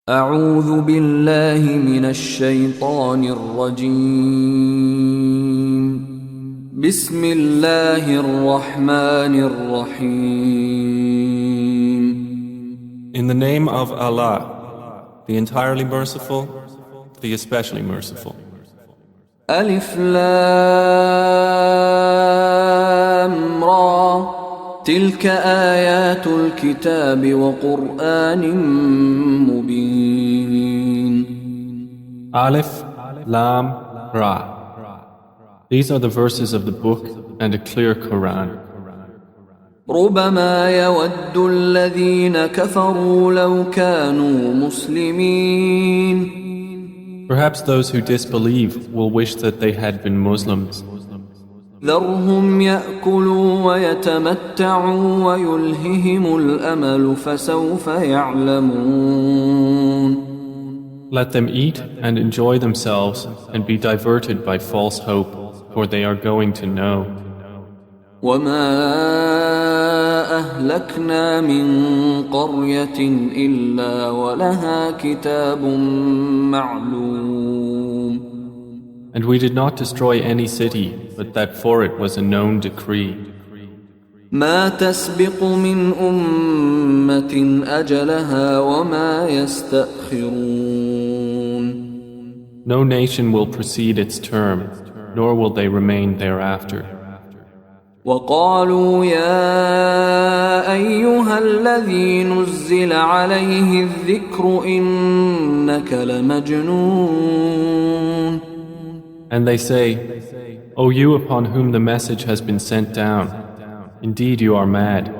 أعوذ بالله من الشيطان الرجيم بسم الله الرحمن الرحيم In the name of Allah, the entirely merciful, the especially merciful. ألف لام را تلك آيات الكتاب وقرآن مبين Alif, Lam, Ra. These are the verses of the book and a clear Qur'an. ربما يود الذين كفروا لو كانوا مسلمين Perhaps those who disbelieve will wish that they had been Muslims. ذرهم يأكلوا ويتمتعوا ويلههم الأمل فسوف يعلمون Let them eat and enjoy themselves and be diverted by false hope, for they are going to know. وما أهلكنا من قرية إلا ولها كتاب معلوم And we did not destroy any city, but that for it was a known decree. ما تسبق من أمة أجلها وما يستأخرون No nation will precede its term, nor will they remain thereafter. وقالوا يا أيها الذي نزل عليه الذكر إنك لمجنون And they say, O you upon whom the message has been sent down, indeed you are mad.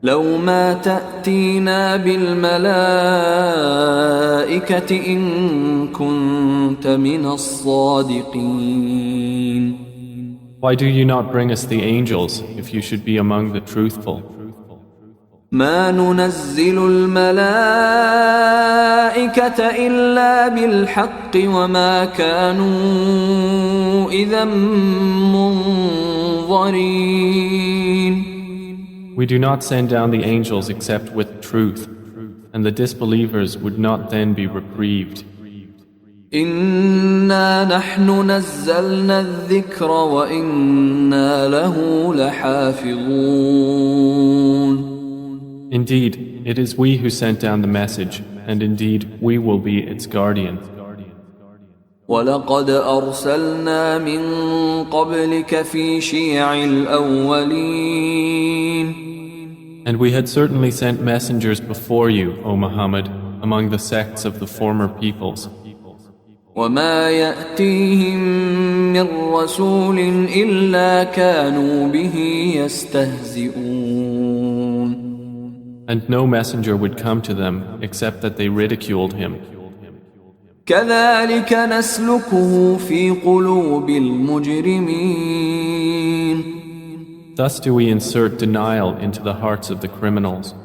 لو ما تأتينا بالملائكة إن كنت من الصادقين Why do you not bring us the angels if you should be among the truthful? ما ننزل الملائكة إلا بالحق وما كانوا إذا منظرين We do not send down the angels except with truth, and the disbelievers would not then be reprieved. إنا نحن نزلنا الذكر وإنا له لحافظون Indeed, it is we who sent down the message, and indeed we will be its guardian. ولقد أرسلنا من قبلك في شيع الأولين And we had certainly sent messengers before you, O Muhammad, among the sects of the former peoples. وما يأتيهم من رسول إلا كانوا به يستهزئون And no messenger would come to them except that they ridiculed him. كذلك نسلكه في قلوب المجرمين Thus do we insert denial into the hearts of the criminals.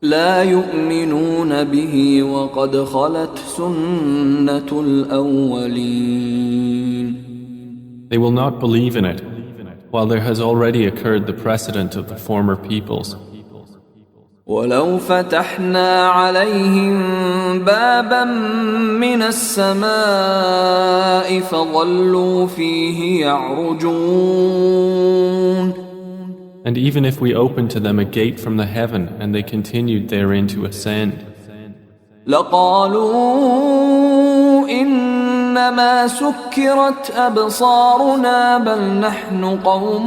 لا يؤمنون به وقد خلت سنة الأولين They will not believe in it, while there has already occurred the precedent of the former peoples. ولو فتحنا عليهم بابا من السماء فظلوا فيه يعرجون And even if we opened to them a gate from the heaven and they continued therein to ascend, لقالوا إنما سكرت أبصارنا بل نحن قوم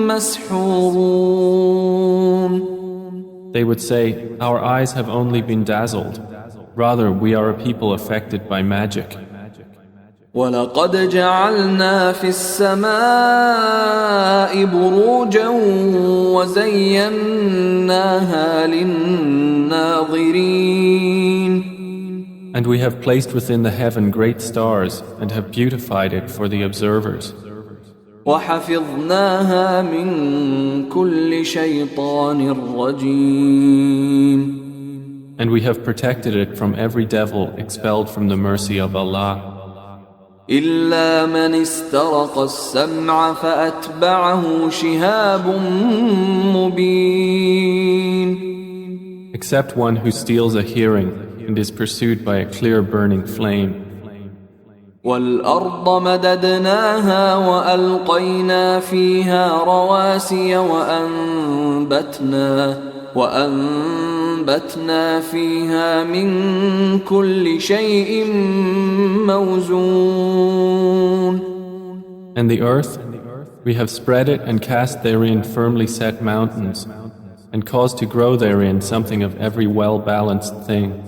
مسحورون they would say, Our eyes have only been dazzled. Rather, we are a people affected by magic. ولقد جعلنا في السماء بروجا وزيناها للناظرين And we have placed within the heaven great stars and have beautified it for the observers. وحفظناها من كل شيطان رجيم And we have protected it from every devil expelled from the mercy of Allah. إلا من استرق السمع فأتبعه شهاب مبين except one who steals a hearing and is pursued by a clear burning flame. وَالْأَرْضَ مَدَدْنَاهَا وَأَلْقَيْنَا فِيهَا رَوَاسِيَ وَأَنبَتْنَا فِيهَا مِن كُلِّ شَيْءٍ مَوْزُونٍ. And the earth, we have spread it and cast therein firmly set mountains, and caused to grow therein something of every well-balanced thing.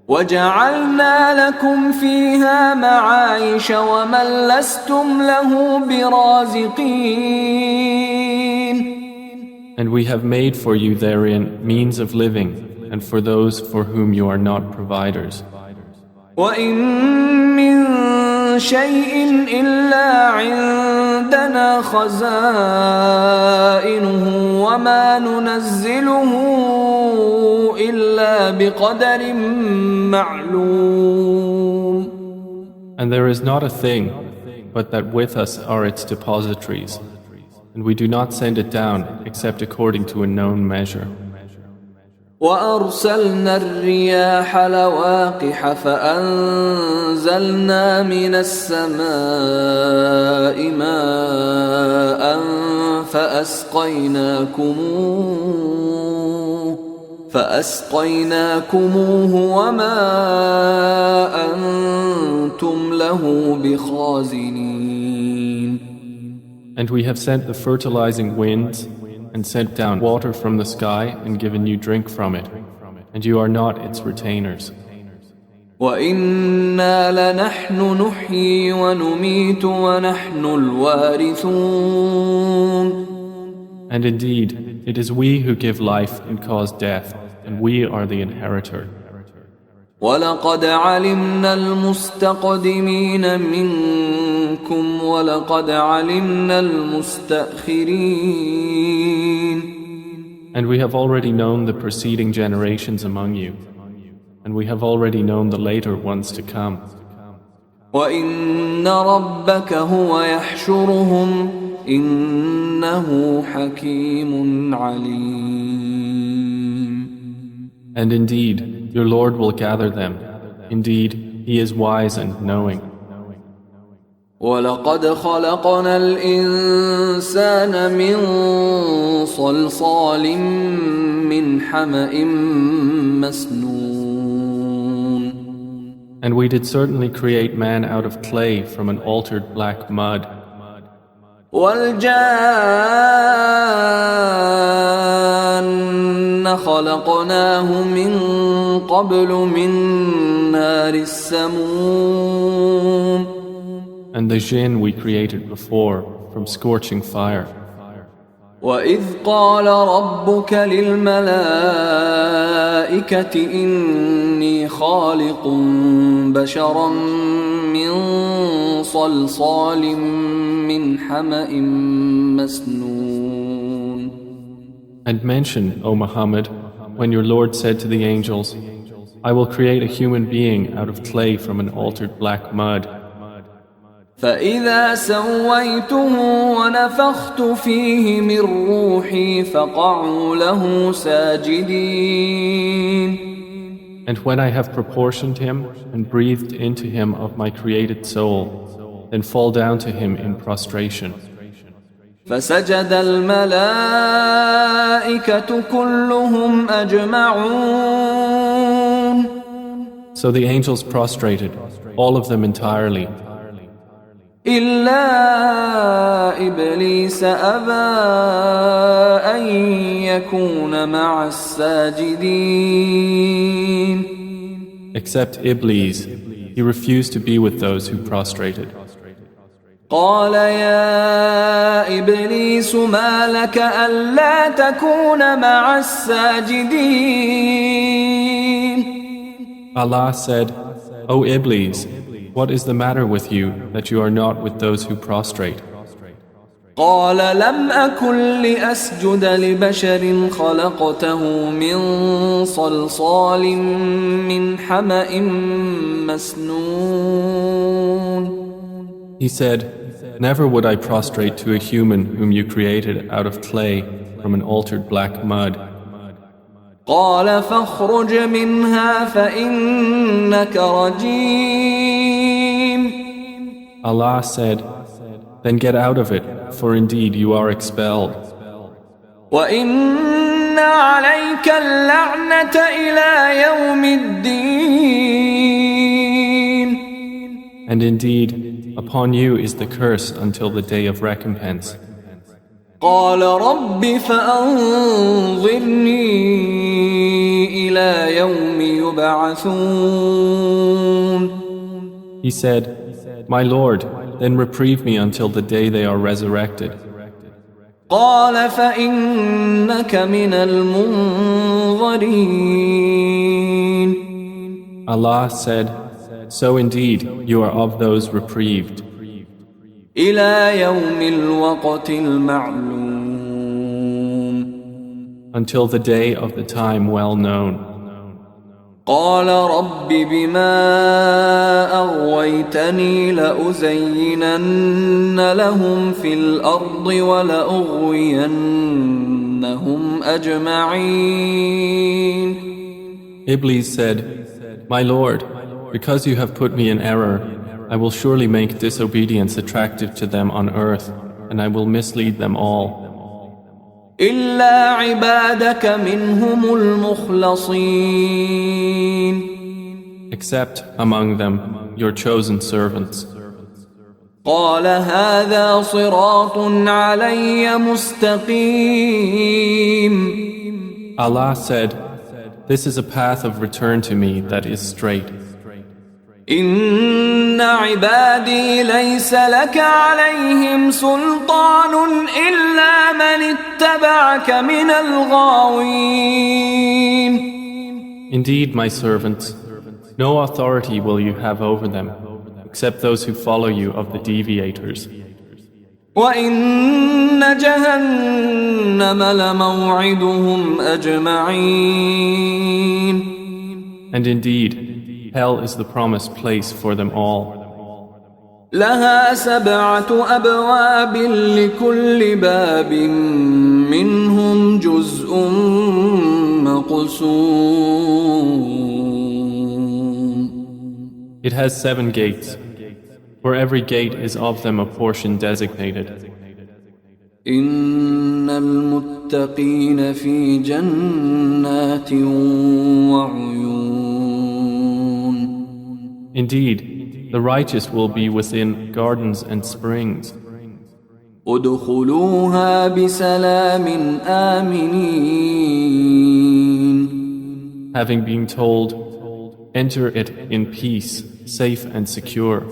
وَجَعَلْنَا لَكُمْ فِيهَا مَعَايِشَ وَمَن لَّسْتُمْ لَهُ بِرَازِقِينَ. And we have made for you therein means of living, and for those for whom you are not providers. وَإِن مِّن شَيْءٍ إِلَّا عِندَنَا خَزَائِنُهُ وَمَا نُنَزِّلُهُ إِلَّا بِقَدَرٍ مَّعْلُومٍ. And there is not a thing, but that with us are its depositories, and we do not send it down except according to a known measure. وَأَرْسَلْنَا الرِّيَاحَ لَوَاقِحَ فَأَنزَلْنَا مِنَ السَّمَاءِ مَاءً فَأَسْقَيْنَاكُمُوهُ وَمَا أَنْتُمْ لَهُ بِخَازِنِينَ. And we have sent the fertilizing winds, and sent down water from the sky and given you drink from it, and you are not its retainers. وَإِنَّا لَنَحْنُ نُحْيِي وَنُمِيتُ وَنَحْنُ الْوَارِثُونَ. And indeed, it is we who give life and cause death, and we are the inheritor. وَلَقَدْ عَلِمْنَا الْمُسْتَقْدِمِينَ مِنكُمْ وَلَقَدْ عَلِمْنَا الْمُسْتَأْخِرِينَ. And we have already known the preceding generations among you, and we have already known the later ones to come. وَإِنَّ رَبَّكَ هُوَ يَحْشُرُهُمْ إِنَّهُ حَكِيمٌ عَلِيمٌ. And indeed, your Lord will gather them. Indeed, He is wise and knowing. وَلَقَدْ خَلَقْنَا الْإِنسَانَ مِنْ صَلْصَالٍ مِّنْ حَمَإٍ مَسْنُونٍ. And we did certainly create man out of clay from an altered black mud. وَالْجَانَّ خَلَقْنَاهُ مِنْ قَبْلُ مِنْ نَارِ السَّمُومِ. And the jinn we created before from scorching fire. وَإِذْ قَالَ رَبُّكَ لِلْمَلَائِكَةِ إِنِّي خَالِقٌ بَشَرًا مِّن صَلْصَالٍ مِّنْ حَمَإٍ مَسْنُونٍ. And mention, O Muhammad, when your Lord said to the angels, I will create a human being out of clay from an altered black mud. فَإِذَا سَوَّيْتُهُ وَنَفَخْتُ فِيهِ مِنْ رُوحِي فَقَعُوا لَهُ سَاجِدِينَ. And when I have proportioned him and breathed into him of my created soul, then fall down to him in prostration. فَسَجَدَ الْمَلَائِكَةُ كُلُّهُمْ أَجْمَعُونَ. So the angels prostrated, all of them entirely. إِلَّا إِبْلِيسَ أَبَى أَن يَكُونَ مَعَ السَّاجِدِينَ. Except Iblis, he refused to be with those who prostrated. قال يا إبليس ما لك ألا تكون مع الساجدين. Allah said, O Iblis, what is the matter with you that you are not with those who prostrate? قال لم أكن لأسجد لبشر خلقته من صلصال من حمأ مسنون. He said, never would I prostrate to a human whom you created out of clay from an altered black mud. قال فاخرج منها فإنك رجيم. Allah said, Then get out of it, for indeed you are expelled. وإن عليك اللعنة إلى يوم الدين. And indeed, upon you is the curse until the day of recompense. قال رب فأنظرني إلى يوم يبعثون. He said, My Lord, then reprieve me until the day they are resurrected. قال فإنك من المنظرين. Allah said, So indeed, you are of those reprieved. إلى يوم الوقت المعلوم. Until the day of the time well known. قال رب بما أغويتني لأزينن لهم في الأرض ولأغوينهم أجمعين. Iblis said, My Lord, because you have put me in error, I will surely make disobedience attractive to them on earth, and I will mislead them all. إلا عبادك منهم المخلصين. Except among them your chosen servants. قال هذا صراط علي مستقيم. Allah said, This is a path of return to me that is straight. إن عبادي ليس لك عليهم سلطان إلا من اتبعك من الغاوين. Indeed, my servants, no authority will you have over them, except those who follow you of the deviators. وإن جهنم لموعدهم أجمعين. And indeed, hell is the promised place for them all. لها 7 أبواب لكل باب منهم جزء مقسوم. It has 7 gates. For every gate is of them a portion designated. إن المتقين في جنات وعيون. Indeed, the righteous will be within gardens and springs. ادخلوها بسلام آمنين. Having been told, enter it in peace, safe and secure.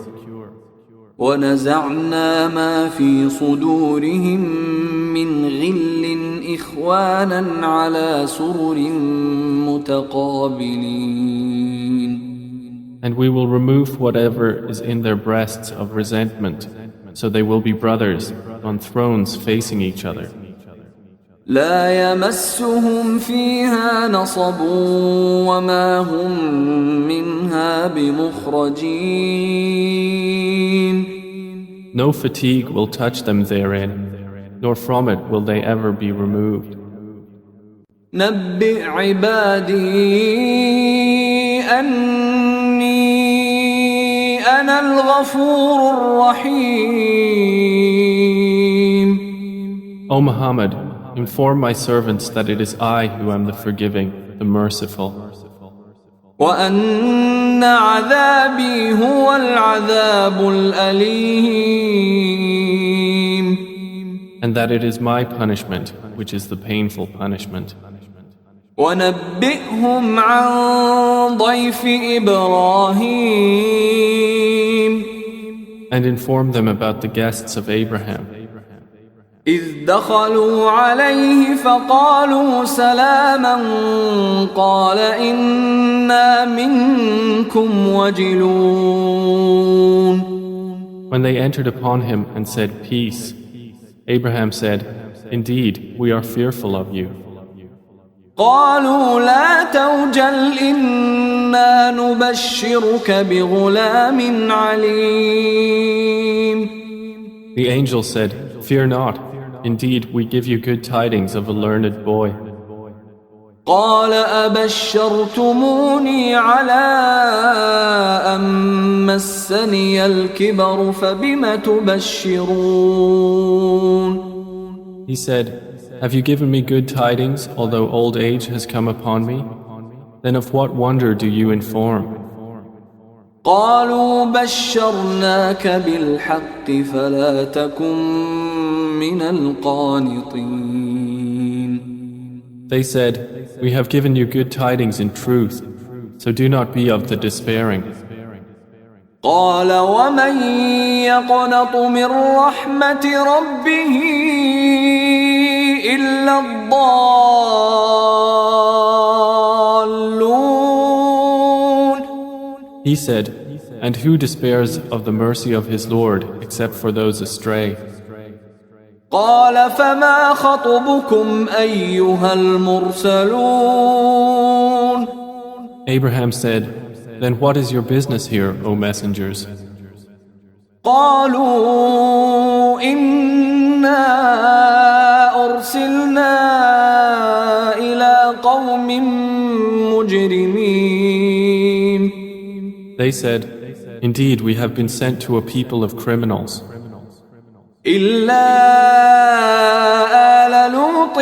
ونزعنا ما في صدورهم من غل إخوانا على سرر متقابلين. And we will remove whatever is in their breasts of resentment, so they will be brothers on thrones facing each other. لا يمسهم فيها نصب وما هم منها بمخرجين. No fatigue will touch them therein, nor from it will they ever be removed. نبئ عبادي أني أنا الغفور الرحيم. O Muhammad, inform my servants that it is I who am the forgiving, the merciful. وأن عذابي هو العذاب الأليم. And that it is my punishment, which is the painful punishment. ونبئهم عن ضيف إبراهيم. And inform them about the guests of Abraham. إذ دخلوا عليه فقالوا سلاما قال إنا منكم وجلون. When they entered upon him and said, Peace, Abraham said, Indeed, we are fearful of you. قالوا لا توجل إنا نبشرك بغلام عليم. The angel said, Fear not. Indeed, we give you good tidings of a learned boy. قال أبشرتموني على أن مسني الكبر فبم تبشرون. He said, "Have you given me good tidings, although old age has come upon me? Then of what wonder do you inform?" قالوا بشرناك بالحق فلا تكن من القانطين. They said, "We have given you good tidings in truth, so do not be of the despairing." قال ومن يقنط من رحمة ربه إلا الضالون. He said, "And who despairs of the mercy of his Lord except for those astray?" قال فما خطبكم أيها المرسلون. Abraham said, "Then what is your business here, O messengers?" قالوا إنا أرسلنا إلى قوم مجرمين. They said, "Indeed, we have been sent to a people of criminals. إلا آل لوط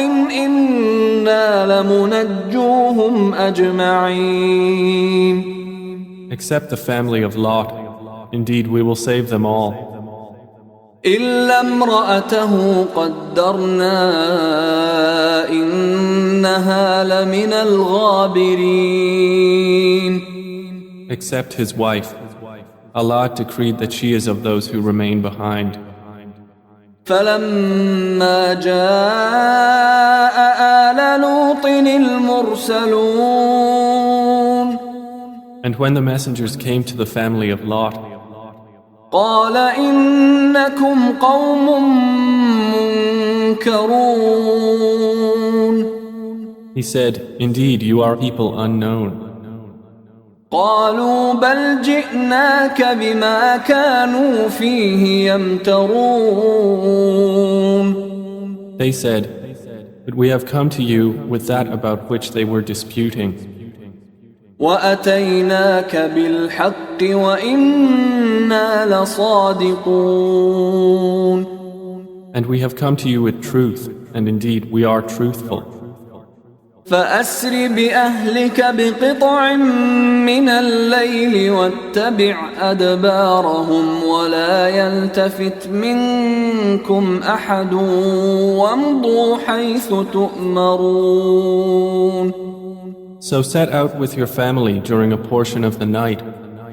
إنا لمنجوهم أجمعين. Except the family of Lot. Indeed, we will save them all. إلا امرأته قدرنا إنها لمن الغابرين. Except his wife. Allah decreed that she is of those who remain behind. فلما جاء آل لوط المرسلون. And when the messengers came to the family of Lot, قال إنكم قوم منكرون. he said, "Indeed, you are people unknown." قالوا بل جئناك بما كانوا فيه يمترون. They said, "But we have come to you with that about which they were disputing. وأتيناك بالحق وإنا لصادقون. And we have come to you with truth, and indeed we are truthful. فأسر بأهلك بقطع من الليل واتبع أدبارهم ولا يلتفت منكم أحد وامضوا حيث تؤمرون. So set out with your family during a portion of the night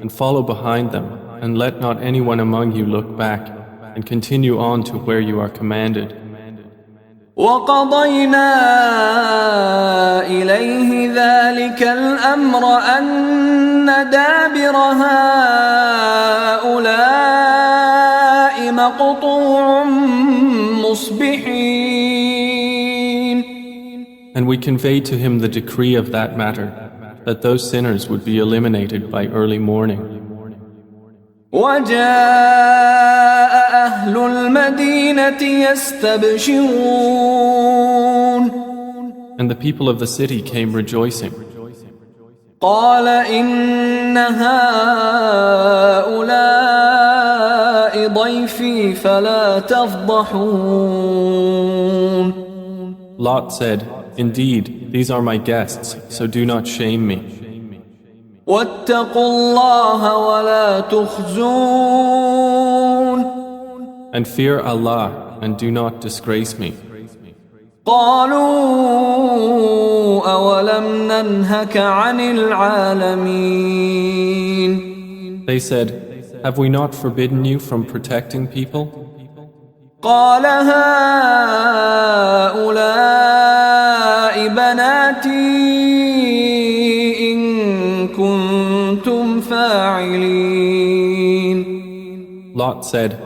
and follow behind them, and let not anyone among you look back, and continue on to where you are commanded. وقضينا إليه ذلك الأمر أن دابر هؤلاء مقطوع مصبحين. And we conveyed to him the decree of that matter, that those sinners would be eliminated by early morning. وجاء أهل المدينة يستبشرون. And the people of the city came rejoicing. قال إن هؤلاء ضيفي فلا تفضحون. Lot said, "Indeed, these are my guests, so do not shame me. واتقوا الله ولا تخزون. And fear Allah, and do not disgrace me." قالوا أولم ننهك عن العالمين. They said, "Have we not forbidden you from protecting people?" قال هؤلاء بناتي إن كنتم فاعلين. Lot said,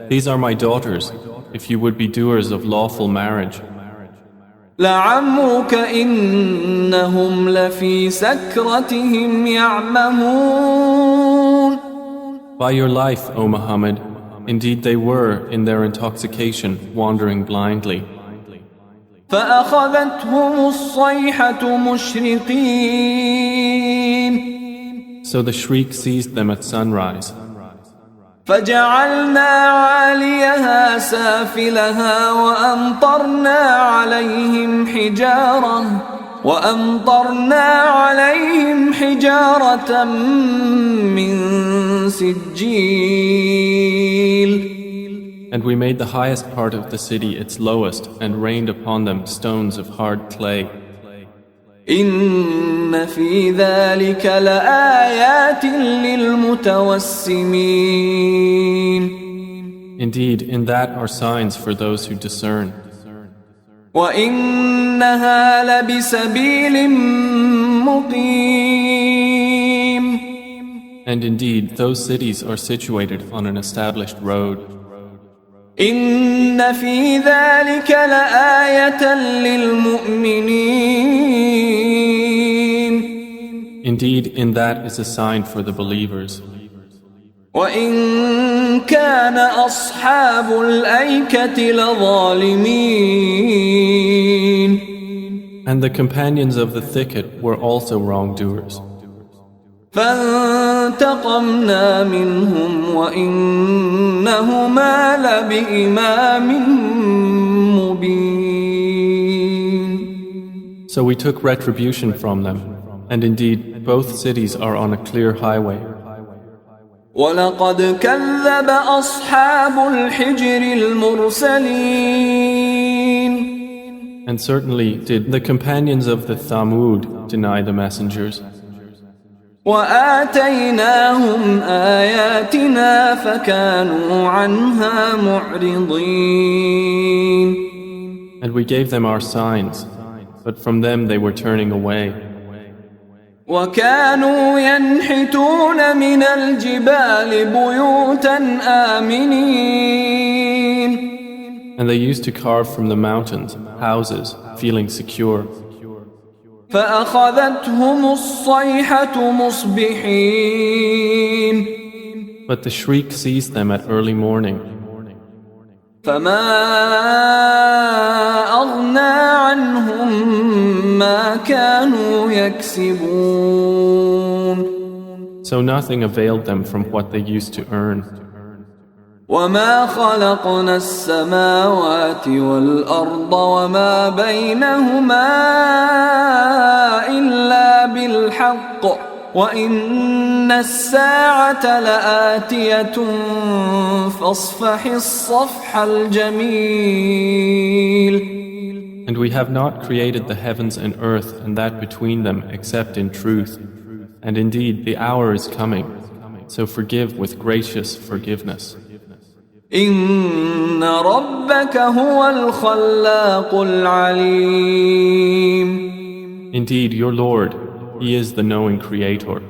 "These are my daughters, if you would be doers of lawful marriage. لعمرك إنهم لفي سكرتهم يعمهون. By your life, O Muhammad, indeed they were in their intoxication wandering blindly. فأخذتهم الصيحة مشرقين So the shriek seized them at sunrise. فجعلنا عاليها سافلها وأمطرنا عليهم حجارة من سجيل. And we made the highest part of the city its lowest and rained upon them stones of hard clay. إن في ذلك لآيات للمتوسمين. Indeed, in that are signs for those who discern. وإنها لبسبيل مقيم. And indeed, those cities are situated on an established road. إن في ذلك لآية للمؤمنين. Indeed, in that is a sign for the believers. وإن كان أصحاب الأيكة لظالمين. And the companions of the thicket were also wrongdoers. فانتقمنا منهم وإنهما لبإمام مبين. So we took retribution from them, and indeed both cities are on a clear highway. ولقد كذب أصحاب الحجر المرسلين. And certainly did the companions of the Thamud deny the messengers. وآتيناهم آياتنا فكانوا عنها معرضين. And we gave them our signs, but from them they were turning away. وكانوا ينحتون من الجبال بيوتا آمنين. And they used to carve from the mountains houses, feeling secure. فأخذتهم الصيحة مصبحين. But the shriek seized them at early morning. فما أغنى عنهم ما كانوا يكسبون. So nothing availed them from what they used to earn. وما خلقنا السماوات والأرض وما بينهما إلا بالحق وإن الساعة لآتية فاصفح الصفح الجميل. And we have not created the heavens and earth and that between them except in truth. And indeed the hour is coming, so forgive with gracious forgiveness. إن ربك هو الخلاق العليم. Indeed, your Lord, He is the knowing Creator.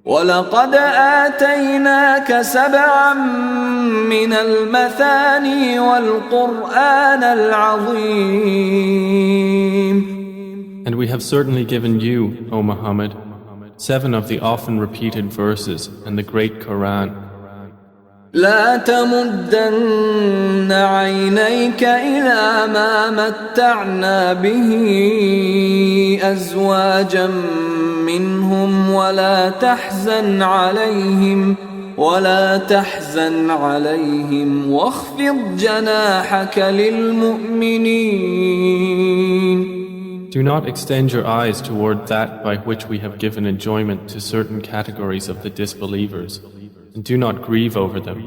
ولقد آتيناك سبعا من المثاني والقرآن العظيم. And we have certainly given you, O Muhammad, 7 of the often repeated verses and the great Qur'an. لا تمدن عينيك إلى ما متعنا به أزواجا منهم ولا تحزن عليهم واخفض جناحك للمؤمنين. Do not extend your eyes toward that by which we have given enjoyment to certain categories of the disbelievers. And do not grieve over them,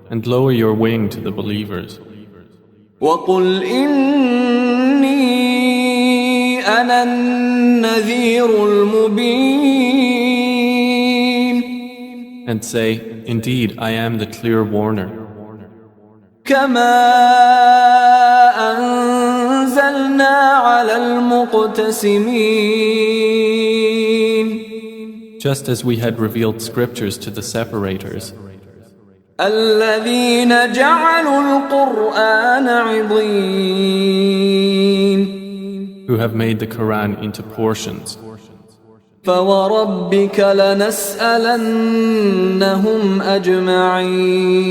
and lower your wing to the believers. وَقُلْ إِنِّي أَنَا النَّذِيرُ الْمُبِينُ. And say, indeed, I am the clear warner. كَمَا أَنزَلْنَا عَلَى الْمُقْتَسِمِينَ. Just as we had revealed scriptures to the separators, الذين جعلوا القرآن عضين. who have made the Qur'an into portions. فوربك لنسألنهم أجمعين.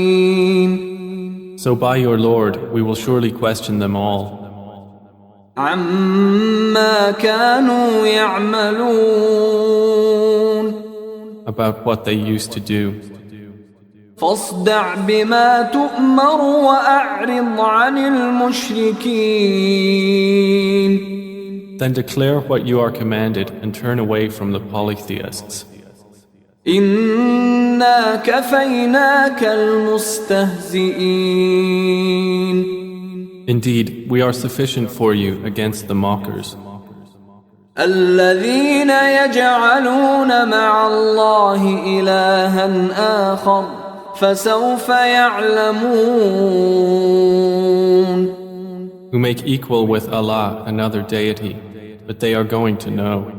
So by your Lord, we will surely question them all. عما كانوا يعملون about what they used to do. فاصدع بما تؤمر وأعرض عن المشركين Then declare what you are commanded and turn away from the polytheists. إنا كفيناك المستهزئين Indeed, we are sufficient for you against the mockers, الذين يجعلون مع الله إلها آخر فسوف يعلمون who make equal with Allah another deity, but they are going to know.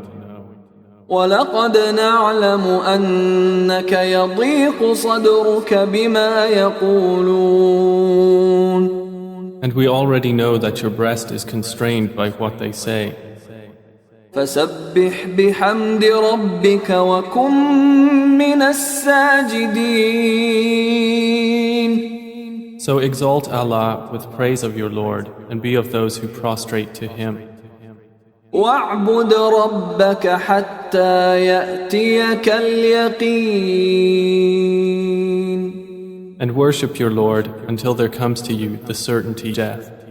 ولقد نعلم أنك يضيق صدرك بما يقولون And we already know that your breast is constrained by what they say. فسبح بحمد ربك وكن من الساجدين So exalt Allah with praise of your Lord and be of those who prostrate to Him. واعبد ربك حتى يأتيك اليقين And worship your Lord until there comes to you the certainty of death.